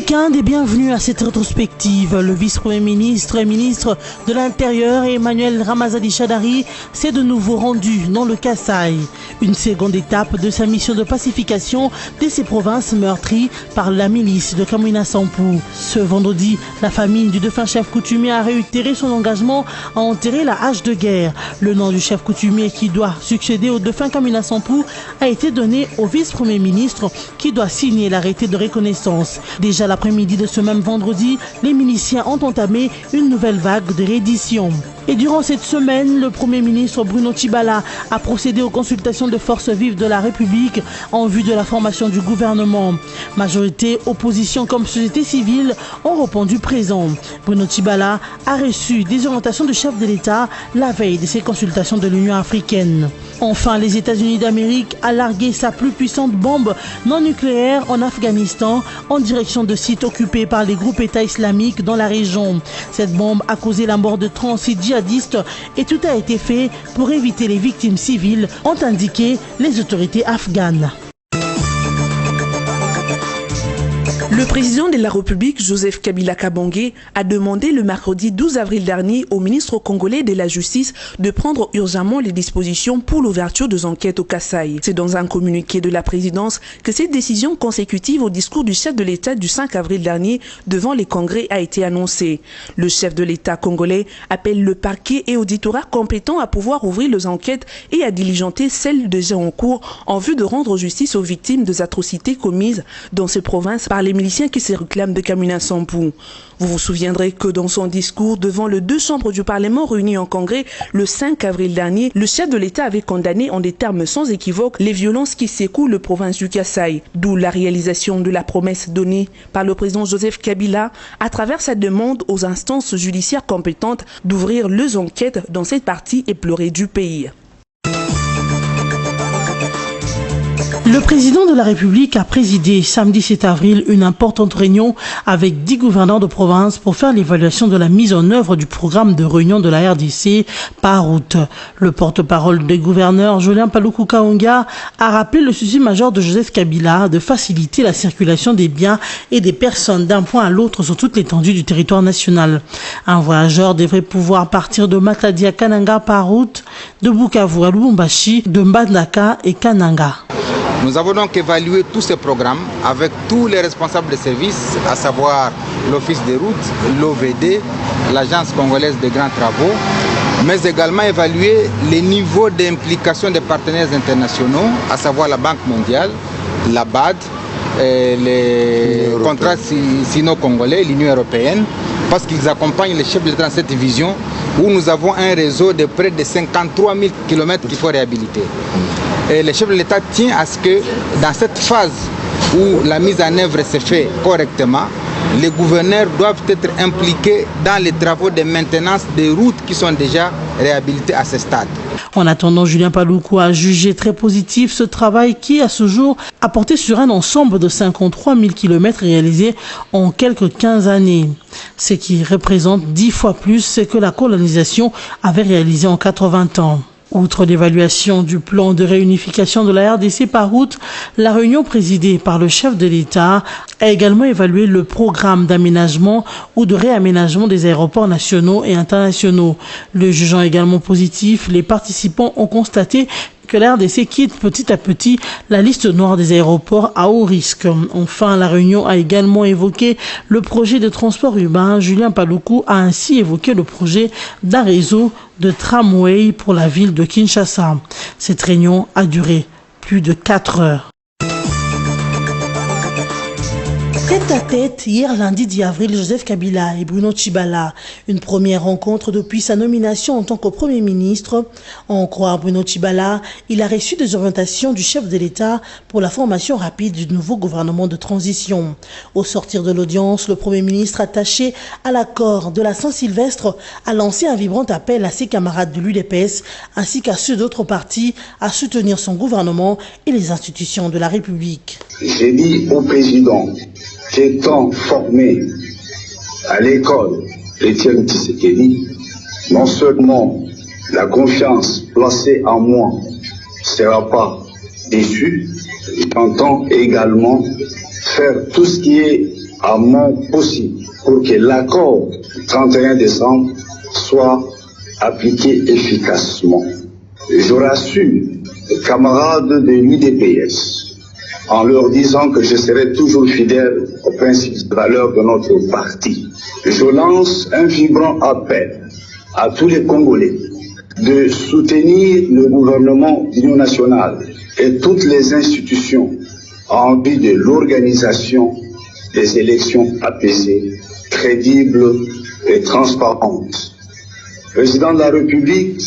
week-end et bienvenue à cette rétrospective. Le vice-premier ministre et ministre de l'Intérieur Emmanuel Ramazani Shadari s'est de nouveau rendu dans le Kasaï, une seconde étape de sa mission de pacification de ces provinces meurtries par la milice de Kamwina Sampou. Ce vendredi, la famille du défunt chef coutumier a réitéré son engagement à enterrer la hache de guerre. Le nom du chef coutumier qui doit succéder au défunt Kamwina Sampou a été donné au vice-premier ministre qui doit signer l'arrêté de reconnaissance. Déjà l'après-midi de ce même vendredi, les miliciens ont entamé une nouvelle vague de reddition. Et durant cette semaine, le Premier ministre Bruno Tshibala a procédé aux consultations de forces vives de la République en vue de la formation du gouvernement. Majorité, opposition comme société civile ont répondu présent. Bruno Tshibala a reçu des orientations du chef de l'État la veille de ces consultations de l'Union africaine. Enfin, les États-Unis d'Amérique a largué sa plus puissante bombe non nucléaire en Afghanistan en direction de sites occupés par les groupes État islamiques dans la région. Cette bombe a causé la mort de 36 djihadistes et tout a été fait pour éviter les victimes civiles, ont indiqué les autorités afghanes. Le président de la République, Joseph Kabila Kabange, a demandé le mercredi 12 avril dernier au ministre congolais de la Justice de prendre urgemment les dispositions pour l'ouverture des enquêtes au Kasaï. C'est dans un communiqué de la présidence que cette décision consécutive au discours du chef de l'État du 5 avril dernier devant les congrès a été annoncée. Le chef de l'État congolais appelle le parquet et auditorat compétents à pouvoir ouvrir les enquêtes et à diligenter celles déjà en cours en vue de rendre justice aux victimes des atrocités commises dans ces provinces par les miliciens qui se réclament de Kamwina Sampou. Vous vous souviendrez que dans son discours devant les deux chambres du Parlement réunies en congrès le 5 avril dernier, le chef de l'État avait condamné en des termes sans équivoque les violences qui secouent la province du Kasaï, d'où la réalisation de la promesse donnée par le président Joseph Kabila à travers sa demande aux instances judiciaires compétentes d'ouvrir les enquêtes dans cette partie éplorée du pays. Le président de la République a présidé samedi 7 avril une importante réunion avec 10 gouverneurs de province pour faire l'évaluation de la mise en œuvre du programme de réunion de la RDC par route. Le porte-parole des gouverneurs, Julien Paluku Kahonga, a rappelé le souci majeur de Joseph Kabila de faciliter la circulation des biens et des personnes d'un point à l'autre sur toute l'étendue du territoire national. Un voyageur devrait pouvoir partir de Matadi à Kananga par route, de Bukavu à Lubumbashi, de Mbandaka et Kananga. Nous avons donc évalué tous ces programmes avec tous les responsables de services, à savoir l'Office des routes, l'OVD, l'Agence congolaise des grands travaux, mais également évalué les niveaux d'implication des partenaires internationaux, à savoir la Banque mondiale, la BAD, les contrats sino-congolais, l'Union européenne, parce qu'ils accompagnent les chefs de l'État dans cette vision où nous avons un réseau de près de 53 000 km qu'il faut réhabiliter. Et le chef de l'État tient à ce que dans cette phase où la mise en œuvre se fait correctement, les gouverneurs doivent être impliqués dans les travaux de maintenance des routes qui sont déjà réhabilitées à ce stade. En attendant, Julien Paluku a jugé très positif ce travail qui, à ce jour, a porté sur un ensemble de 53 000 km réalisés en quelques 15 années, ce qui représente 10 fois plus que la colonisation avait réalisé en 80 ans. Outre l'évaluation du plan de réunification de la RDC par route, la réunion présidée par le chef de l'État a également évalué le programme d'aménagement ou de réaménagement des aéroports nationaux et internationaux. Le jugeant également positif, les participants ont constaté que la RDC quitte petit à petit la liste noire des aéroports à haut risque. Enfin, la réunion a également évoqué le projet de transport urbain. Julien Paluku a ainsi évoqué le projet d'un réseau de tramway pour la ville de Kinshasa. Cette réunion a duré plus de 4 heures. Tête à tête, hier lundi 10 avril, Joseph Kabila et Bruno Tshibala. Une première rencontre depuis sa nomination en tant que Premier ministre. En croire Bruno Tshibala, il a reçu des orientations du chef de l'État pour la formation rapide du nouveau gouvernement de transition. Au sortir de l'audience, le Premier ministre attaché à l'accord de la Saint-Sylvestre a lancé un vibrant appel à ses camarades de l'UDPS ainsi qu'à ceux d'autres partis à soutenir son gouvernement et les institutions de la République. J'ai dit au président qu'étant formé à l'école Étienne Tshisekedi, non seulement la confiance placée en moi ne sera pas déçue, j'entends également faire tout ce qui est amont possible pour que l'accord du 31 décembre soit appliqué efficacement. Je rassure les camarades de l'UDPS en leur disant que je serai toujours fidèle aux principes de valeur de notre parti. Je lance un vibrant appel à tous les Congolais de soutenir le gouvernement d'union nationale et toutes les institutions en vue de l'organisation des élections apaisées, crédibles et transparentes. Le président de la République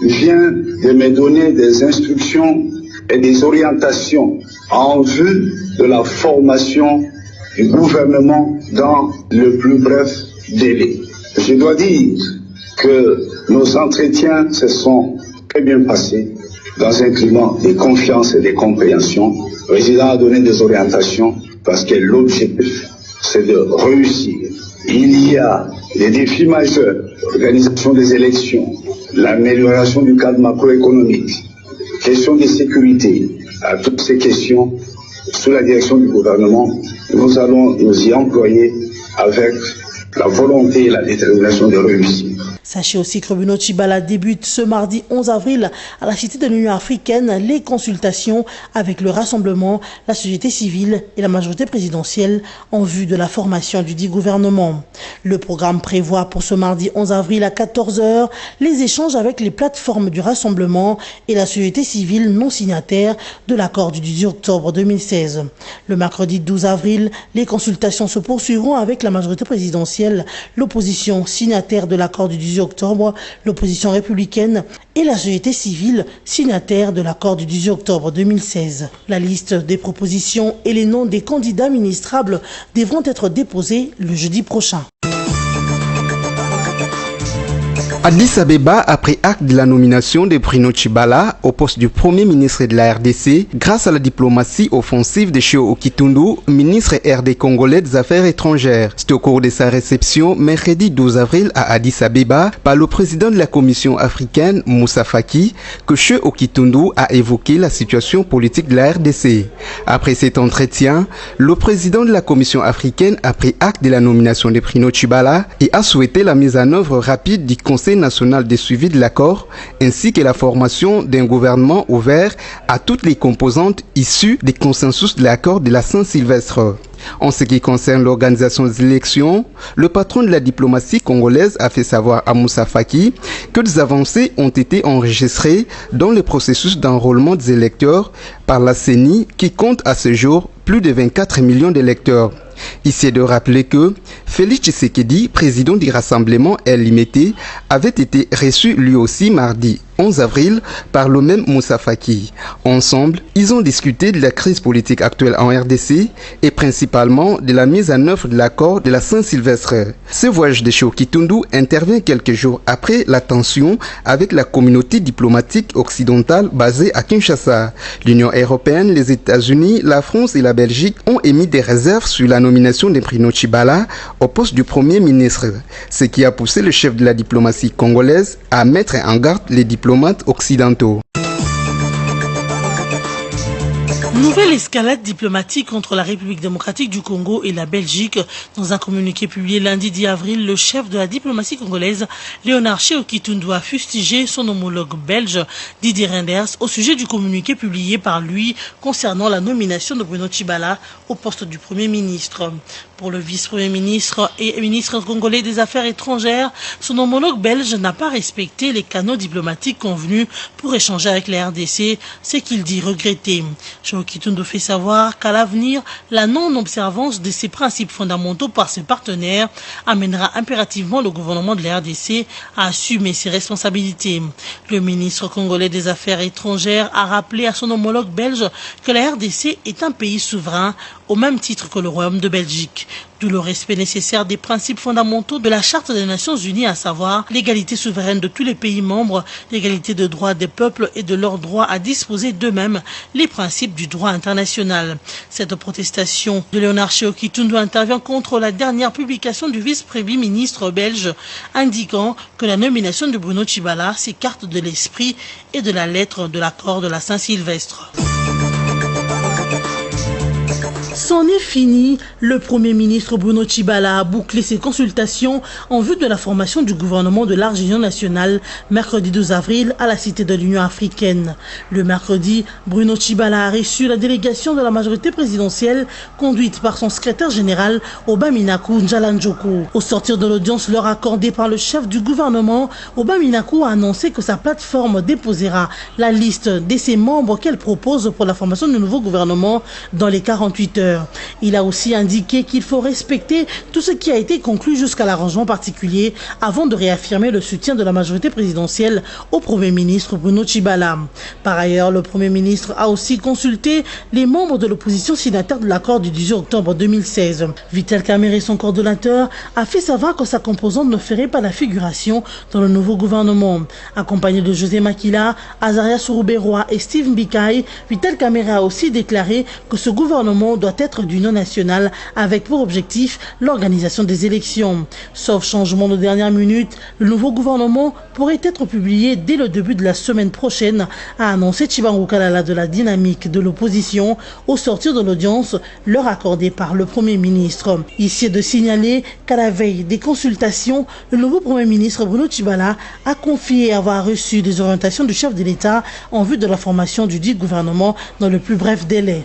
vient de me donner des instructions et des orientations en vue de la formation du gouvernement dans le plus bref délai. Je dois dire que nos entretiens se sont très bien passés dans un climat de confiance et de compréhension. Le président a donné des orientations parce que l'objectif, c'est de réussir. Il y a des défis majeurs, l'organisation des élections, l'amélioration du cadre macroéconomique, question de sécurité. À toutes ces questions, sous la direction du gouvernement, nous allons nous y employer avec la volonté et la détermination de réussir. Sachez aussi que Bruno Tshibala débute ce mardi 11 avril à la Cité de l'Union africaine les consultations avec le Rassemblement, la société civile et la majorité présidentielle en vue de la formation du dit gouvernement. Le programme prévoit pour ce mardi 11 avril à 14h les échanges avec les plateformes du Rassemblement et la société civile non signataire de l'accord du 18 octobre 2016. Le mercredi 12 avril, les consultations se poursuivront avec la majorité présidentielle, l'opposition signataire de l'accord du 18 octobre, l'opposition républicaine et la société civile signataire de l'accord du 18 octobre 2016. La liste des propositions et les noms des candidats ministrables devront être déposés le jeudi prochain. Addis Abeba a pris acte de la nomination de Bruno Tshibala au poste du Premier ministre de la RDC grâce à la diplomatie offensive de Cheo Okitundu, ministre RD congolais des Affaires étrangères. C'est au cours de sa réception mercredi 12 avril à Addis Abeba par le président de la Commission africaine, Moussa Faki, que Cheo Okitundu a évoqué la situation politique de la RDC. Après cet entretien, le président de la Commission africaine a pris acte de la nomination de Bruno Tshibala et a souhaité la mise en œuvre rapide du Conseil national de suivi de l'accord ainsi que la formation d'un gouvernement ouvert à toutes les composantes issues des consensus de l'accord de la Saint-Sylvestre. En ce qui concerne l'organisation des élections, le patron de la diplomatie congolaise a fait savoir à Moussa Faki que des avancées ont été enregistrées dans le processus d'enrôlement des électeurs par la CENI qui compte à ce jour plus de 24 millions d'électeurs. Ici est de rappeler que Félix Tshisekedi, président du Rassemblement LMT, avait été reçu lui aussi mardi 11 avril par le même Moussa Faki. Ensemble, ils ont discuté de la crise politique actuelle en RDC et principalement de la mise en œuvre de l'accord de la Saint-Sylvestre. Ce voyage de Cheo Okitundu intervient quelques jours après la tension avec la communauté diplomatique occidentale basée à Kinshasa. L'Union européenne, les États-Unis, la France et la Belgique ont émis des réserves sur la nomination de Bruno Tshibala au poste du Premier ministre, ce qui a poussé le chef de la diplomatie congolaise à mettre en garde les diplomates occidentaux. Nouvelle escalade diplomatique entre la République démocratique du Congo et la Belgique. Dans un communiqué publié lundi 10 avril, le chef de la diplomatie congolaise, Léonard Cheo Okitundu, a fustigé son homologue belge, Didier Reynders, au sujet du communiqué publié par lui concernant la nomination de Bruno Tshibala au poste du Premier ministre. Pour le vice-premier ministre et ministre congolais des Affaires étrangères, son homologue belge n'a pas respecté les canaux diplomatiques convenus pour échanger avec la RDC, ce qu'il dit regretter. Cheo Okitundu fait savoir qu'à l'avenir, la non-observance de ces principes fondamentaux par ses partenaires amènera impérativement le gouvernement de la RDC à assumer ses responsabilités. Le ministre congolais des Affaires étrangères a rappelé à son homologue belge que la RDC est un pays souverain au même titre que le Royaume de Belgique. D'où le respect nécessaire des principes fondamentaux de la Charte des Nations Unies, à savoir l'égalité souveraine de tous les pays membres, l'égalité de droits des peuples et de leur droit à disposer d'eux-mêmes, les principes du droit international. Cette protestation de Léonard Cheo Okitundu intervient contre la dernière publication du vice-premier ministre belge indiquant que la nomination de Bruno Tshibala s'écarte de l'esprit et de la lettre de l'accord de la Saint-Sylvestre. C'en est fini. Le Premier ministre Bruno Tshibala a bouclé ses consultations en vue de la formation du gouvernement de large union nationale mercredi 12 avril à la Cité de l'Union africaine. Le mercredi, Bruno Tshibala a reçu la délégation de la majorité présidentielle conduite par son secrétaire général Oba Minaku Njalanjoko. Au sortir de l'audience leur accordée par le chef du gouvernement, Oba Minaku a annoncé que sa plateforme déposera la liste de ses membres qu'elle propose pour la formation du nouveau gouvernement dans les 48 heures. Il a aussi indiqué qu'il faut respecter tout ce qui a été conclu jusqu'à l'arrangement particulier avant de réaffirmer le soutien de la majorité présidentielle au Premier ministre Bruno Tshibala. Par ailleurs, le Premier ministre a aussi consulté les membres de l'opposition signataires de l'accord du 18 octobre 2016. Vital Kamerhe, son coordonnateur, a fait savoir que sa composante ne ferait pas la figuration dans le nouveau gouvernement. Accompagné de José Makila, Azaria Sourouberoa et Steve Mbikai, Vital Kamerhe a aussi déclaré que ce gouvernement doit être d'union nationale avec pour objectif l'organisation des élections. Sauf changement de dernière minute, le nouveau gouvernement pourrait être publié dès le début de la semaine prochaine, a annoncé Tshibangou Kalala de la dynamique de l'opposition au sortir de l'audience leur accordée par le Premier ministre. Ici est de signaler qu'à la veille des consultations, le nouveau Premier ministre Bruno Tshibala a confié avoir reçu des orientations du chef de l'État en vue de la formation du dit gouvernement dans le plus bref délai.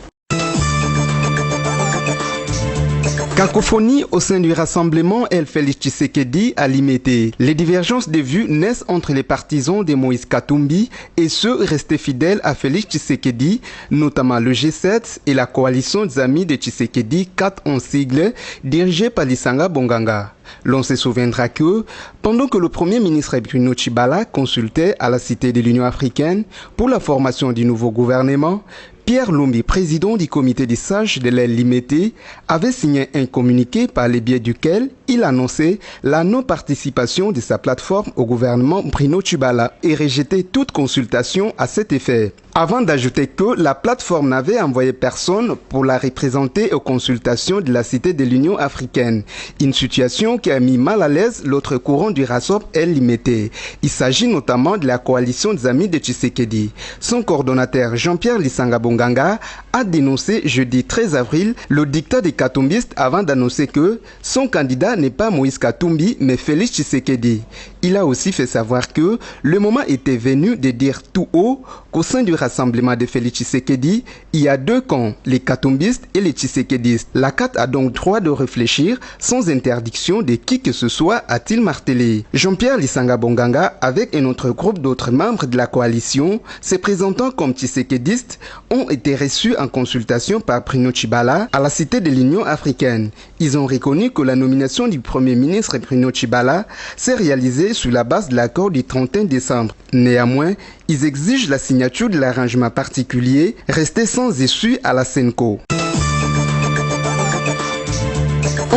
Cacophonie au sein du rassemblement El Félix Tshisekedi à Limete. Les divergences de vues naissent entre les partisans de Moïse Katumbi et ceux restés fidèles à Félix Tshisekedi, notamment le G7 et la coalition des amis de Tshisekedi 4 en sigle, dirigée par Lisanga Bonganga. L'on se souviendra que, pendant que le Premier ministre Bruno Tshibala consultait à la Cité de l'Union africaine pour la formation du nouveau gouvernement, Pierre Lumbi, président du comité des sages de l'aile Limete, avait signé un communiqué par le biais duquel il annonçait la non-participation de sa plateforme au gouvernement Bruno Tshibala et rejetait toute consultation à cet effet. Avant d'ajouter que la plateforme n'avait envoyé personne pour la représenter aux consultations de la Cité de l'Union africaine. Une situation qui a mis mal à l'aise l'autre courant du RASOP El Limete. Il s'agit notamment de la coalition des amis de Tshisekedi. Son coordonnateur Jean-Pierre Lisanga Bonganga a dénoncé jeudi 13 avril le dictat des Katumbistes avant d'annoncer que son candidat n'est pas Moïse Katumbi mais Félix Tshisekedi. Il a aussi fait savoir que le moment était venu de dire tout haut qu'au sein du rassemblement de Félix Tshisekedi, il y a deux camps, les Katumbistes et les Tshisekedistes. La CAT a donc droit de réfléchir sans interdiction de qui que ce soit, a-t-il martelé. Jean-Pierre Lisanga Bonganga, avec un autre groupe d'autres membres de la coalition, se présentant comme Tshisekedistes, ont été reçus en consultation par Bruno Tshibala à la Cité de l'Union africaine. Ils ont reconnu que la nomination du Premier ministre Bruno Tshibala s'est réalisée sur la base de l'accord du 31 décembre. Néanmoins, ils exigent la signature de l'arrangement particulier resté sans issue à la Senco.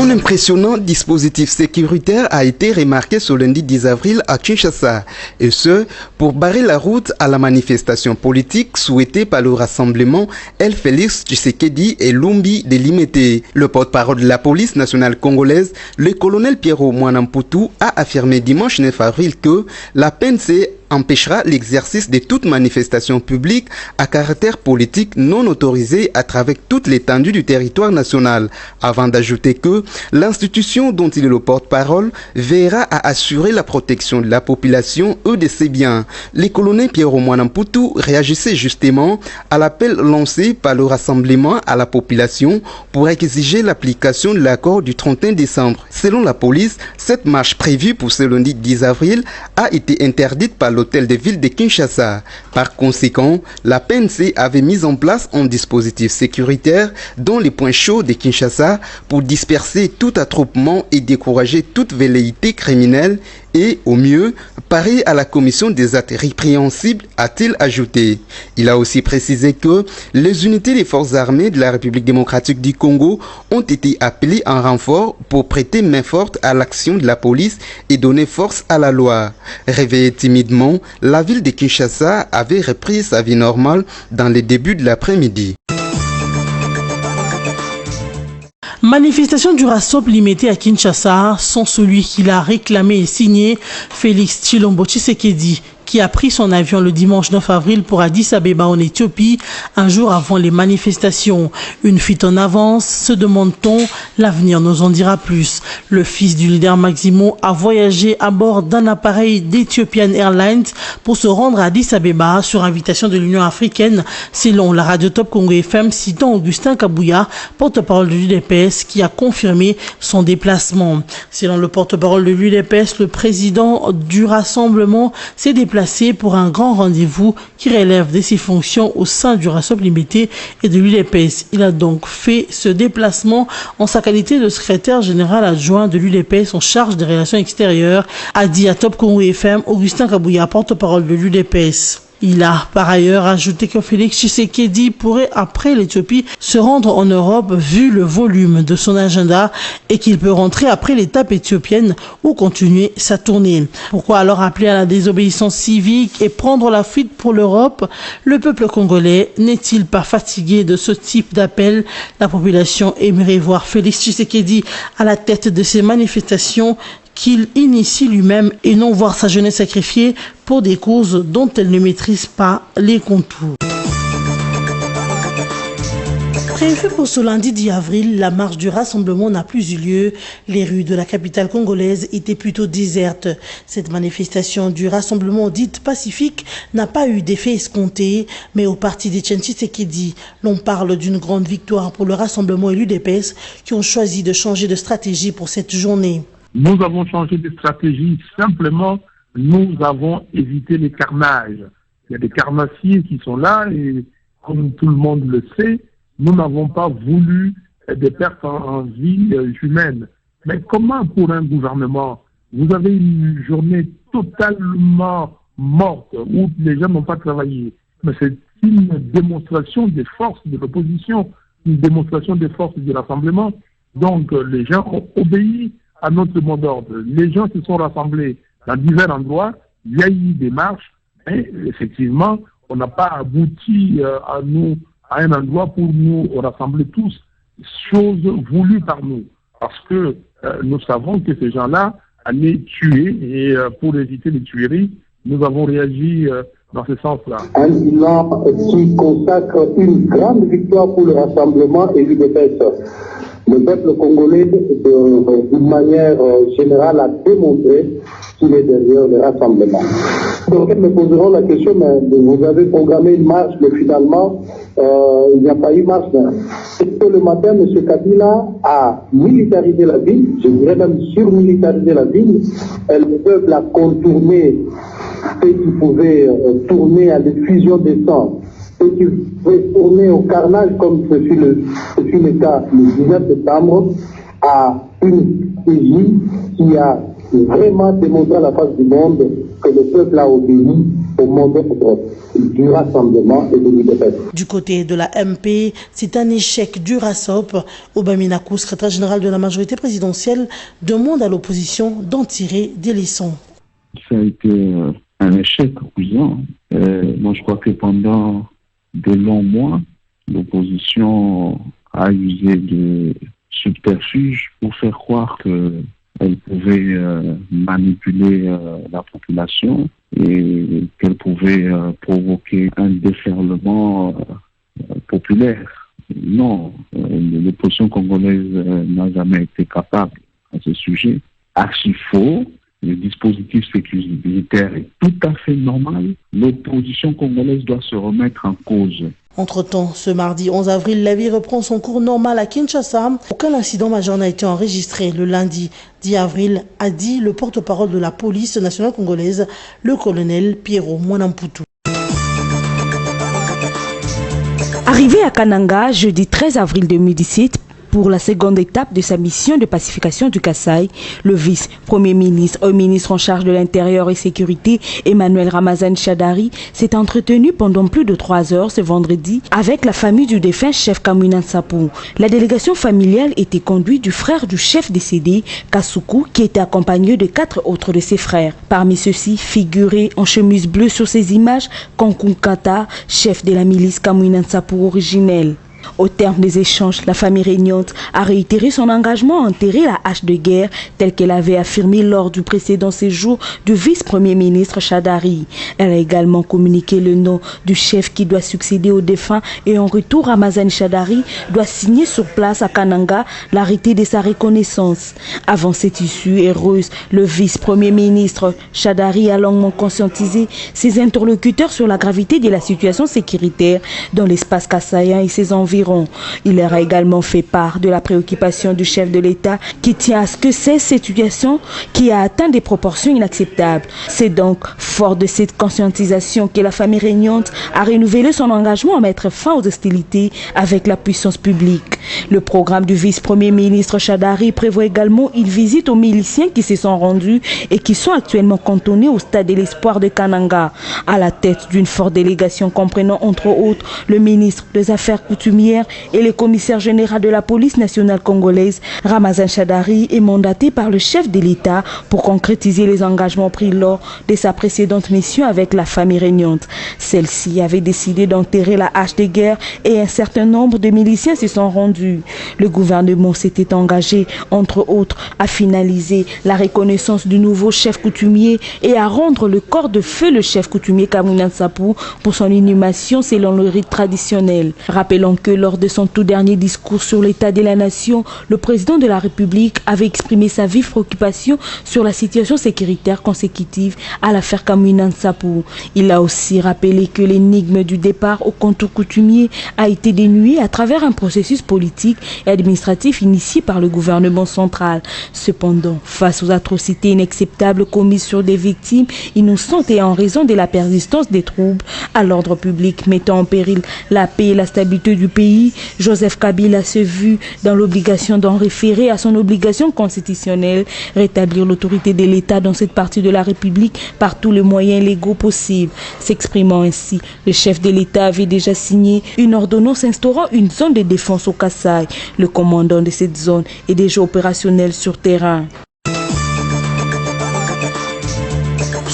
Un impressionnant dispositif sécuritaire a été remarqué ce lundi 10 avril à Kinshasa, et ce, pour barrer la route à la manifestation politique souhaitée par le rassemblement El Félix Tshisekedi et Lumbi de Limete. Le porte-parole de la police nationale congolaise, le colonel Pierrot Mwanamputu, a affirmé dimanche 9 avril que la PNC empêchera l'exercice de toute manifestation publique à caractère politique non autorisée à travers toute l'étendue du territoire national, avant d'ajouter que l'institution dont il est le porte-parole veillera à assurer la protection de la population et de ses biens. Le colonel Pierrot Mwanamputu réagissait justement à l'appel lancé par le rassemblement à la population pour exiger l'application de l'accord du 31 décembre. Selon la police, cette marche prévue pour ce lundi 10 avril a été interdite par l'hôtel de ville de Kinshasa. Par conséquent, la PNC avait mis en place un dispositif sécuritaire dans les points chauds de Kinshasa pour disperser tout attroupement et décourager toute velléité criminelle et, au mieux, parer à la commission des actes répréhensibles, a-t-il ajouté. Il a aussi précisé que les unités des forces armées de la République démocratique du Congo ont été appelées en renfort pour prêter main forte à l'action de la police et donner force à la loi. Réveillée timidement, la ville de Kinshasa avait repris sa vie normale dans les débuts de l'après-midi. Manifestation du RASOP limitée à Kinshasa, sans celui qui l'a réclamé et signé, Félix Tshilombo Tshisekedi, qui a pris son avion le dimanche 9 avril pour Addis Abeba en Éthiopie, un jour avant les manifestations. Une fuite en avance, se demande-t-on, l'avenir nous en dira plus. Le fils du leader Maximo a voyagé à bord d'un appareil d'Ethiopian Airlines pour se rendre à Addis Abeba sur invitation de l'Union africaine, selon la radio Top Congo FM, citant Augustin Kabouya, porte-parole de l'UDPS, qui a confirmé son déplacement. Selon le porte-parole de l'UDPS, le président du rassemblement s'est déplacé pour un grand rendez-vous qui relève de ses fonctions au sein du Rassemblement limité et de l'UDPS. Il a donc fait ce déplacement en sa qualité de secrétaire général adjoint de l'UDPS en charge des relations extérieures, a dit à Top Congo FM Augustin Kabouya, porte-parole de l'UDPS. Il a par ailleurs ajouté que Félix Tshisekedi pourrait, après l'Éthiopie, se rendre en Europe vu le volume de son agenda et qu'il peut rentrer après l'étape éthiopienne ou continuer sa tournée. Pourquoi alors appeler à la désobéissance civique et prendre la fuite pour l'Europe? Le peuple congolais n'est-il pas fatigué de ce type d'appel? La population aimerait voir Félix Tshisekedi à la tête de ces manifestations qu'il initie lui-même et non voir sa jeunesse sacrifiée pour des causes dont elle ne maîtrise pas les contours. Prévue pour ce lundi 10 avril, la marche du rassemblement n'a plus eu lieu. Les rues de la capitale congolaise étaient plutôt désertes. Cette manifestation du rassemblement dite pacifique n'a pas eu d'effet escompté, mais au parti d'Etienne Tshisekedi, l'on parle d'une grande victoire pour le rassemblement et l'UDPS qui ont choisi de changer de stratégie pour cette journée. Nous avons changé de stratégie, simplement nous avons évité les carnages. Il y a des carnassiers qui sont là et comme tout le monde le sait, nous n'avons pas voulu des pertes en vie humaine. Mais comment pour un gouvernement, vous avez une journée totalement morte où les gens n'ont pas travaillé? Mais c'est une démonstration des forces de l'opposition, une démonstration des forces du rassemblement. Donc les gens ont obéi à notre mot d'ordre. Les gens se sont rassemblés dans divers endroits, il y a eu des marches, mais effectivement, on n'a pas abouti à un endroit pour nous rassembler tous, chose voulue par nous. Parce que nous savons que ces gens-là allaient tuer, et pour éviter les tueries, nous avons réagi dans ce sens-là. Un bilan qui consacre une grande victoire pour le rassemblement et l'UDPS. Le peuple congolais, d'une manière générale, a démontré qu'il est derrière le rassemblement. Donc, ils me poseront la question, mais vous avez programmé une marche, mais finalement, il n'y a pas eu marche. C'est que le matin, M. Kabila a militarisé la ville, je dirais même surmilitarisé la ville, et le peuple a contourné ce qui pouvait tourner à l'effusion des sangs. Ce qui pouvait tourner au carnage, comme ce fut le cas le 19 septembre, à une stratégie qui a vraiment démontré à la face du monde que le peuple a obéi au mot d'ordre du rassemblement et de l'UDPS. Du côté de la MP, c'est un échec du RASOP. Obaminakou, secrétaire général de la majorité présidentielle, demande à l'opposition d'en tirer des leçons. Ça a été un échec cuisant. Moi, je crois que pendant de longs mois, l'opposition a usé de subterfuges pour faire croire qu'elle pouvait manipuler la population et qu'elle pouvait provoquer un déferlement populaire. Non, l'opposition congolaise n'a jamais été capable à ce sujet. Archi faux. Le dispositif sécuritaire est tout à fait normal. L'opposition congolaise doit se remettre en cause. Entre-temps, ce mardi 11 avril, la vie reprend son cours normal à Kinshasa. Aucun incident majeur n'a été enregistré. Le lundi 10 avril, a dit le porte-parole de la police nationale congolaise, le colonel Pierrot Mwanamputu. Arrivé à Kananga, jeudi 13 avril 2017, pour la seconde étape de sa mission de pacification du Kasaï, le vice-premier ministre, ministre en charge de l'Intérieur et Sécurité, Emmanuel Ramazan Shadari, s'est entretenu pendant plus de 3 heures ce vendredi avec la famille du défunt chef Kamwina Nsapu. La délégation familiale était conduite du frère du chef décédé, Kasuku, qui était accompagné de 4 autres de ses frères. Parmi ceux-ci, figuré en chemise bleue sur ces images, Kankun Kata, chef de la milice Kamwina Nsapu originelle. Au terme des échanges, la famille régnante a réitéré son engagement à enterrer la hache de guerre telle qu'elle avait affirmé lors du précédent séjour du vice-premier ministre Chadari. Elle a également communiqué le nom du chef qui doit succéder au défunt et en retour, Ramazani Chadari doit signer sur place à Kananga l'arrêté de sa reconnaissance. Avant cette issue heureuse, le vice-premier ministre Chadari a longuement conscientisé ses interlocuteurs sur la gravité de la situation sécuritaire dans l'espace kassaïen et ses environs. Il leur a également fait part de la préoccupation du chef de l'État qui tient à ce que cesse cette situation qui a atteint des proportions inacceptables. C'est donc fort de cette conscientisation que la famille régnante a renouvelé son engagement à mettre fin aux hostilités avec la puissance publique. Le programme du vice-premier ministre Chadari prévoit également une visite aux miliciens qui se sont rendus et qui sont actuellement cantonnés au stade de l'espoir de Kananga, à la tête d'une forte délégation comprenant entre autres le ministre des Affaires coutumières et le commissaire général de la police nationale congolaise. Ramazani Chadari est mandaté par le chef de l'État pour concrétiser les engagements pris lors de sa précédente mission avec la famille régnante. Celle-ci avait décidé d'enterrer la hache de guerre et un certain nombre de miliciens se sont rendus. Le gouvernement s'était engagé, entre autres, à finaliser la reconnaissance du nouveau chef coutumier et à rendre le corps de feu le chef coutumier Kamwina Nsapu pour son inhumation selon le rite traditionnel. Rappelons que lors de son tout dernier discours sur l'état de la nation, le président de la République avait exprimé sa vive préoccupation sur la situation sécuritaire consécutive à l'affaire Kamwina Nsapu. Il a aussi rappelé que l'énigme du départ au contour coutumier a été dénouée à travers un processus politique et administratif initié par le gouvernement central. Cependant, face aux atrocités inacceptables commises sur des victimes innocentes et en raison de la persistance des troubles à l'ordre public mettant en péril la paix et la stabilité du pays, Joseph Kabila s'est vu dans l'obligation d'en référer à son obligation constitutionnelle, rétablir l'autorité de l'État dans cette partie de la République par tous les moyens légaux possibles. S'exprimant ainsi, le chef de l'État avait déjà signé une ordonnance instaurant une zone de défense au Kasaï. Le commandant de cette zone est déjà opérationnel sur terrain.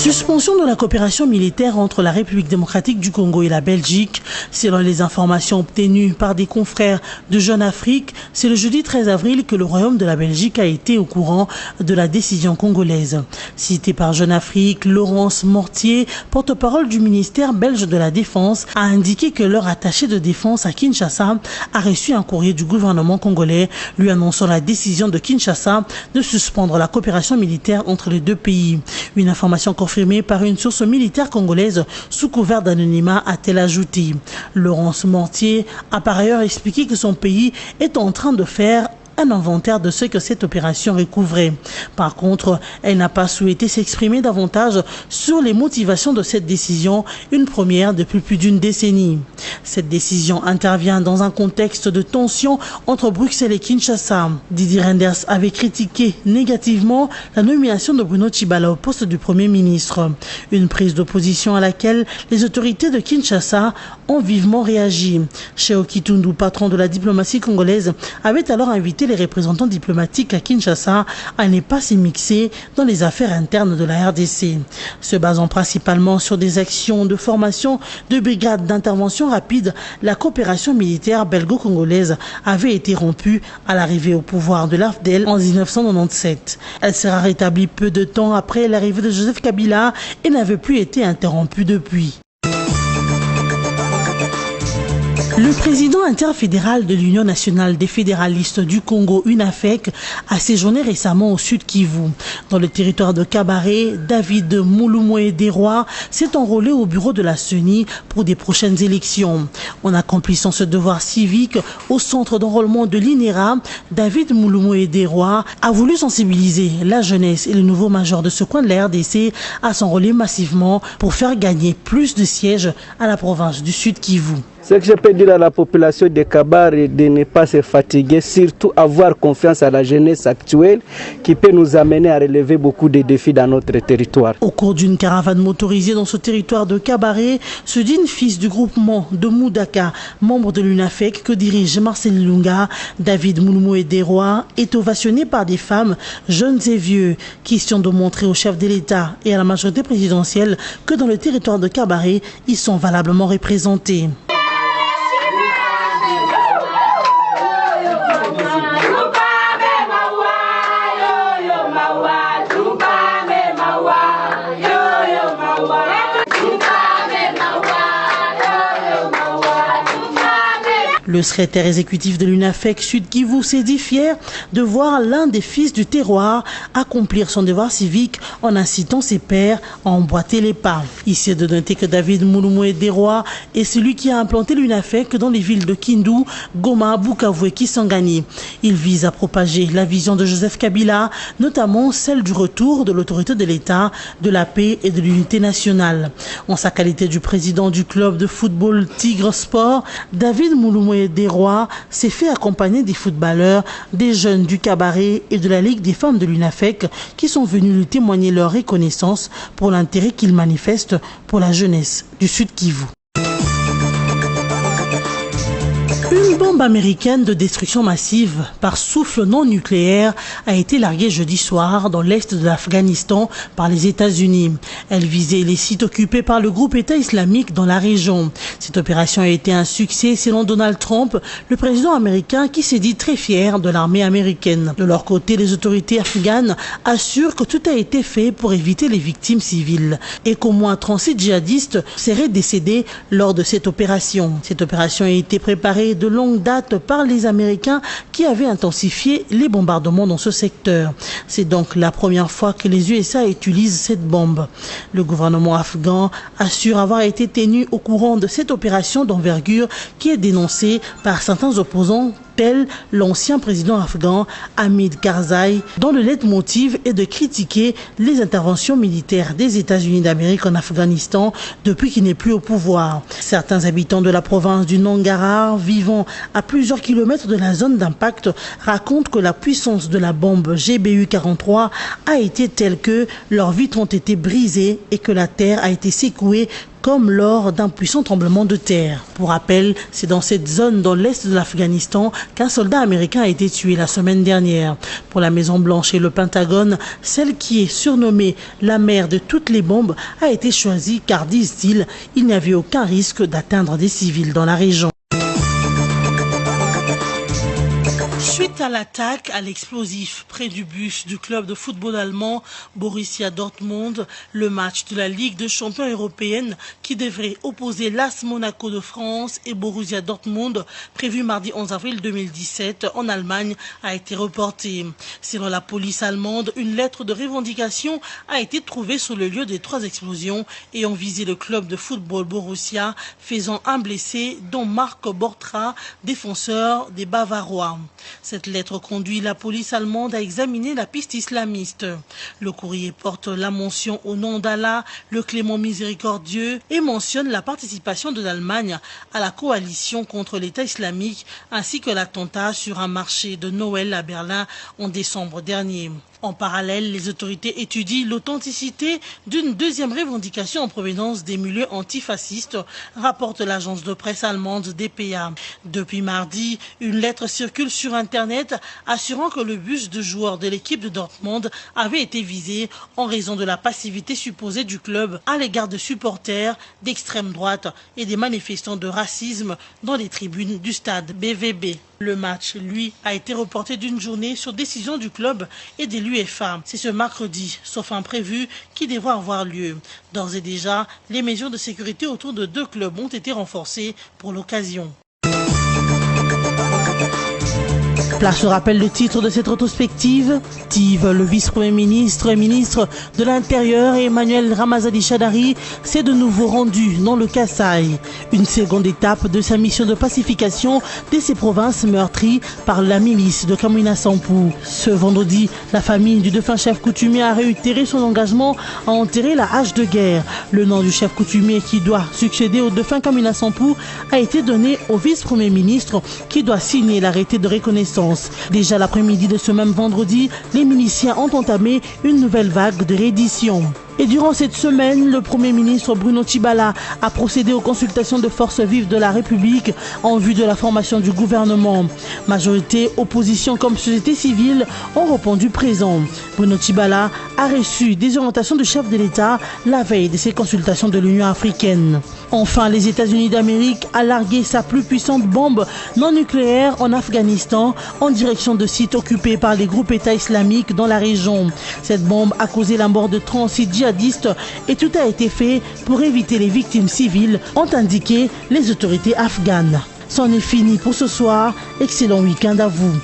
Suspension de la coopération militaire entre la République démocratique du Congo et la Belgique. Selon les informations obtenues par des confrères de Jeune Afrique, c'est le jeudi 13 avril que le Royaume de la Belgique a été au courant de la décision congolaise. Cité par Jeune Afrique, Laurence Mortier, porte-parole du ministère belge de la Défense, a indiqué que leur attaché de défense à Kinshasa a reçu un courrier du gouvernement congolais lui annonçant la décision de Kinshasa de suspendre la coopération militaire entre les deux pays. Une information confirmée par une source militaire congolaise sous couvert d'anonymat, a-t-elle ajouté. Laurence Mortier a par ailleurs expliqué que son pays est en train de faire un inventaire de ce que cette opération recouvrait. Par contre, elle n'a pas souhaité s'exprimer davantage sur les motivations de cette décision, une première depuis plus d'une décennie. Cette décision intervient dans un contexte de tension entre Bruxelles et Kinshasa. Didier Reynders avait critiqué négativement la nomination de Bruno Tshibala au poste du Premier ministre. Une prise d'opposition à laquelle les autorités de Kinshasa ont vivement réagi. Cheo Kitundu, patron de la diplomatie congolaise, avait alors invité les représentants diplomatiques à Kinshasa à ne pas s'immiscer dans les affaires internes de la RDC. Se basant principalement sur des actions de formation de brigades d'intervention rapide, la coopération militaire belgo-congolaise avait été rompue à l'arrivée au pouvoir de l'AFDEL en 1997. Elle sera rétablie peu de temps après l'arrivée de Joseph Kabila et n'avait plus été interrompue depuis. Le président interfédéral de l'Union nationale des fédéralistes du Congo, UNAFEC, a séjourné récemment au Sud Kivu. Dans le territoire de Kabaré, David Moulumoué Desrois s'est enrôlé au bureau de la CENI pour des prochaines élections. En accomplissant ce devoir civique au centre d'enrôlement de l'INERA, David Moulumoué Desrois a voulu sensibiliser la jeunesse et le nouveau major de ce coin de la RDC à s'enrôler massivement pour faire gagner plus de sièges à la province du Sud Kivu. Ce que je peux dire à la population de Kabare de ne pas se fatiguer, surtout avoir confiance à la jeunesse actuelle qui peut nous amener à relever beaucoup de défis dans notre territoire. Au cours d'une caravane motorisée dans ce territoire de Kabare, ce digne fils du groupement de Moudaka, membre de l'UNAFEC que dirige Marcel Ilunga, David Moulumoué Desrois, est ovationné par des femmes, jeunes et vieux, question de montrer au chef de l'État et à la majorité présidentielle que dans le territoire de Kabare, ils sont valablement représentés. Le secrétaire exécutif de l'UNAFEC Sud Kivu s'est dit fier de voir l'un des fils du terroir accomplir son devoir civique en incitant ses pairs à emboîter les pas. Ici est de noter que David Mulumwe Deroy est celui qui a implanté l'UNAFEC dans les villes de Kindu, Goma, Bukavu et Kisangani. Il vise à propager la vision de Joseph Kabila, notamment celle du retour de l'autorité de l'État, de la paix et de l'unité nationale. En sa qualité du président du club de football Tigre Sport, David Mulumwe Deroy s'est fait accompagner des footballeurs, des jeunes du cabaret et de la Ligue des femmes de l'UNAFEC qui sont venus lui témoigner leur reconnaissance pour l'intérêt qu'ils manifestent pour la jeunesse du Sud Kivu. Une bombe américaine de destruction massive par souffle non nucléaire a été larguée jeudi soir dans l'est de l'Afghanistan par les États-Unis. Elle visait les sites occupés par le groupe État islamique dans la région. Cette opération a été un succès selon Donald Trump, le président américain qui s'est dit très fier de l'armée américaine. De leur côté, les autorités afghanes assurent que tout a été fait pour éviter les victimes civiles et qu'au moins 36 djihadistes seraient décédés lors de cette opération. Cette opération a été préparée de longue date par les Américains qui avaient intensifié les bombardements dans ce secteur. C'est donc la première fois que les USA utilisent cette bombe. Le gouvernement afghan assure avoir été tenu au courant de cette opération d'envergure qui est dénoncée par certains opposants tel l'ancien président afghan Hamid Karzai, dont le leitmotiv est de critiquer les interventions militaires des États-Unis d'Amérique en Afghanistan depuis qu'il n'est plus au pouvoir. Certains habitants de la province du Nangarhar, vivant à plusieurs kilomètres de la zone d'impact, racontent que la puissance de la bombe GBU-43 a été telle que leurs vitres ont été brisées et que la terre a été secouée comme lors d'un puissant tremblement de terre. Pour rappel, c'est dans cette zone dans l'est de l'Afghanistan qu'un soldat américain a été tué la semaine dernière. Pour la Maison-Blanche et le Pentagone, celle qui est surnommée la mère de toutes les bombes a été choisie car, disent-ils, il n'y avait aucun risque d'atteindre des civils dans la région. Suite à l'attaque à l'explosif près du bus du club de football allemand Borussia Dortmund, le match de la Ligue des champions européenne qui devrait opposer l'AS Monaco de France et Borussia Dortmund, prévu mardi 11 avril 2017 en Allemagne, a été reporté. Selon la police allemande, une lettre de revendication a été trouvée sur le lieu des 3 explosions ayant visé le club de football Borussia, faisant un blessé, dont Marc Bortra, défenseur des Bavarois. Cette lettre conduit la police allemande à examiner la piste islamiste. Le courrier porte la mention au nom d'Allah, le clément miséricordieux, et mentionne la participation de l'Allemagne à la coalition contre l'État islamique, ainsi que l'attentat sur un marché de Noël à Berlin en décembre dernier. En parallèle, les autorités étudient l'authenticité d'une deuxième revendication en provenance des milieux antifascistes, rapporte l'agence de presse allemande DPA. Depuis mardi, une lettre circule sur Internet assurant que le bus de joueurs de l'équipe de Dortmund avait été visé en raison de la passivité supposée du club à l'égard de supporters d'extrême droite et des manifestants de racisme dans les tribunes du stade BVB. Le match, lui, a été reporté d'une journée sur décision du club et de l'UEFA. C'est ce mercredi, sauf imprévu, qui devra avoir lieu. D'ores et déjà, les mesures de sécurité autour de 2 clubs ont été renforcées pour l'occasion. Place au rappel le titre de cette rétrospective. Le vice-premier ministre et ministre de l'Intérieur Emmanuel Ramazani Shadari s'est de nouveau rendu dans le Kasaï, une seconde étape de sa mission de pacification de ces provinces meurtries par la milice de Kamwina Sampou. Ce vendredi, la famille du défunt chef coutumier a réitéré son engagement à enterrer la hache de guerre. Le nom du chef coutumier qui doit succéder au défunt Kamwina Sampou a été donné au vice-premier ministre qui doit signer l'arrêté de reconnaissance. Déjà l'après-midi de ce même vendredi, les miliciens ont entamé une nouvelle vague de reddition. Et durant cette semaine, le Premier ministre Bruno Tshibala a procédé aux consultations de forces vives de la République en vue de la formation du gouvernement. Majorité, opposition comme société civile ont répondu présent. Bruno Tshibala a reçu des orientations du chef de l'État la veille de ces consultations de l'Union africaine. Enfin, les États-Unis d'Amérique a largué sa plus puissante bombe non nucléaire en Afghanistan en direction de sites occupés par les groupes État islamiques dans la région. Cette bombe a causé la mort de 36 djihadistes et tout a été fait pour éviter les victimes civiles, ont indiqué les autorités afghanes. C'en est fini pour ce soir. Excellent week-end à vous.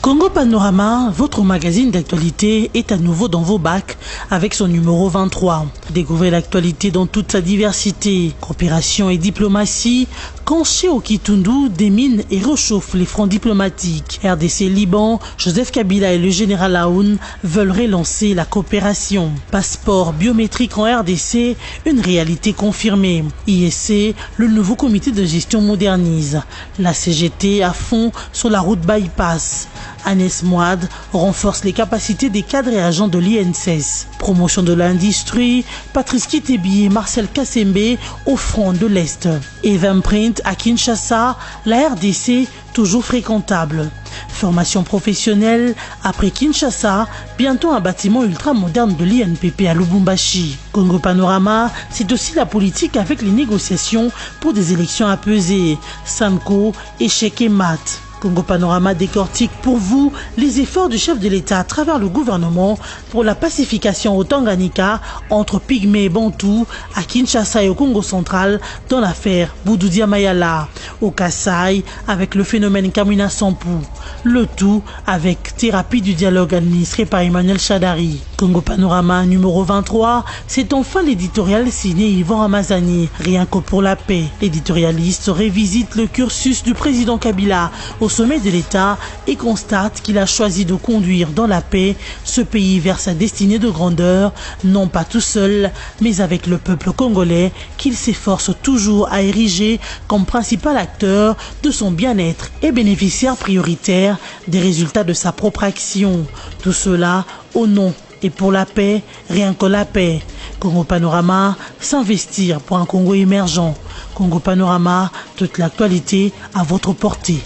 Congo Panorama, votre magazine d'actualité, est à nouveau dans vos bacs avec son numéro 23. Découvrez l'actualité dans toute sa diversité. Coopération et diplomatie, quand Cheo Kitundu démine et réchauffe les fronts diplomatiques. RDC Liban, Joseph Kabila et le général Aoun veulent relancer la coopération. Passeport biométrique en RDC, une réalité confirmée. ISC, le nouveau comité de gestion modernise. La CGT à fond sur la route bypass. Agnès Moad renforce les capacités des cadres et agents de l'INSS. Promotion de l'industrie, Patrice Kitebi et Marcel Kassembe au front de l'Est. Eventprint à Kinshasa, la RDC toujours fréquentable. Formation professionnelle, après Kinshasa, bientôt un bâtiment ultra-moderne de l'INPP à Lubumbashi. Congo Panorama, c'est aussi la politique avec les négociations pour des élections apaisées. Sanko, échec et mat. Congo Panorama décortique pour vous les efforts du chef de l'État à travers le gouvernement pour la pacification au Tanganyika entre Pygmées et Bantous, à Kinshasa et au Congo central dans l'affaire Boudoudia Mayala, au Kasaï avec le phénomène Kamina Sampou, le tout avec thérapie du dialogue administré par Emmanuel Shadari. Congo Panorama numéro 23, c'est enfin l'éditorial signé Yvan Ramazani, rien que pour la paix. L'éditorialiste révisite le cursus du président Kabila au sommet de l'État et constate qu'il a choisi de conduire dans la paix ce pays vers sa destinée de grandeur, non pas tout seul, mais avec le peuple congolais qu'il s'efforce toujours à ériger comme principal acteur de son bien-être et bénéficiaire prioritaire des résultats de sa propre action. Tout cela au nom et pour la paix, rien que la paix. Congo Panorama, s'investir pour un Congo émergent. Congo Panorama, toute l'actualité à votre portée.